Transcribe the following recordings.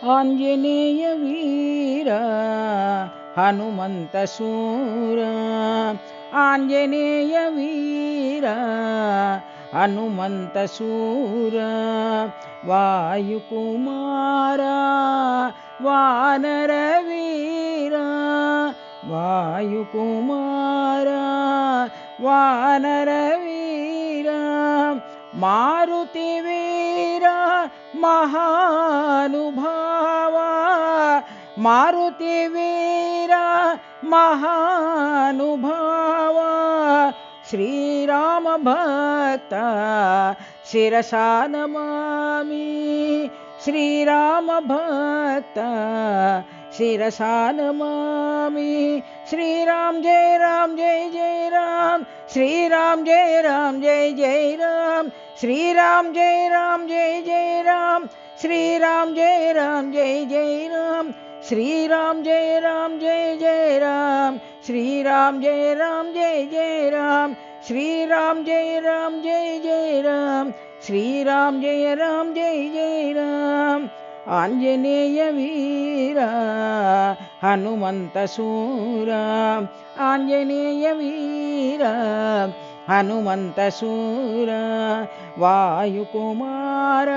ಆಂಜನೇಯ ವೀರ ಹನುಮಂತ ಶೂರ ಆಂಜನೇಯ ವೀರ ಹನುಮಂತ ಶೂರ ವಾಯುಕುಮಾರ ವಾನರ ವೀರ ವಾಯುಕುಮಾರ ವಾನರ ವೀರ ಮಾರುತಿ ವೀರ ಮಹಾನುಭಾವ ಮಾರುತಿ ವೀರ ಮಹಾನುಭಾವ ಶ್ರೀರಾಮ ಭಕ್ತ ಶಿರಸಾ ನಮಾಮಿ ಶ್ರೀರಾಮ ಭಕ್ತ ಶಿರಸಾ ನಮಾಮಿ श्रीराम जय राम जय जय राम श्रीराम जय राम जय जय राम श्रीराम जय राम जय जय राम श्रीराम जय राम जय जय राम श्रीराम जय राम जय जय राम श्रीराम जय राम जय जय राम श्रीराम जय राम जय जय राम श्रीराम जय राम जय जय राम ಆಂಜನೇಯ ವೀರ ಹನುಮಂತ ಶೂರ ಆಂಜನೇಯ ವೀರ ಹನುಮಂತ ಶೂರ ವಾಯುಕುಮಾರ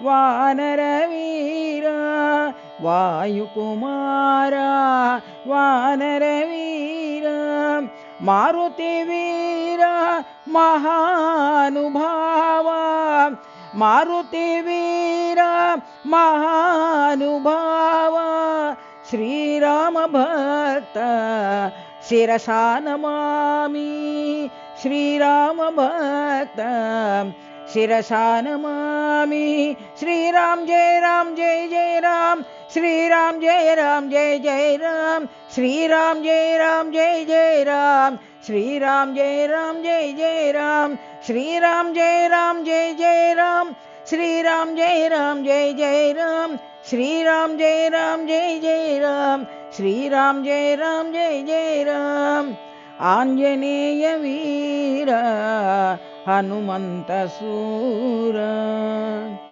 ವಾನರ ವೀರ ವಾಯುಕುಮಾರ ವಾನರ ವೀರ ಮಾರುತಿ ವೀರ ಮಹಾನುಭಾವ ಮಾರುತಿ ವೀರ ಮಹಾನುಭಾವ ಶ್ರೀರಾಮ ಭಕ್ತ ಶಿರಸಾ ನಮಾಮಿ ಶ್ರೀರಾಮ ಭಕ್ತ ಶಿರಸಾ ನಮಾಮಿ ಶ್ರೀರಾಮ ಜಯ ರಾಮ ಜಯ ಜಯ ರಾಮ श्रीराम जय राम जय जय राम श्रीराम जय राम जय जय राम श्रीराम जय राम जय जय राम श्रीराम जय राम जय जय राम श्रीराम जय राम जय जय राम श्रीराम जय राम जय जय राम श्रीराम जय राम जय जय राम आंजनेय वीर हनुमंत सूर।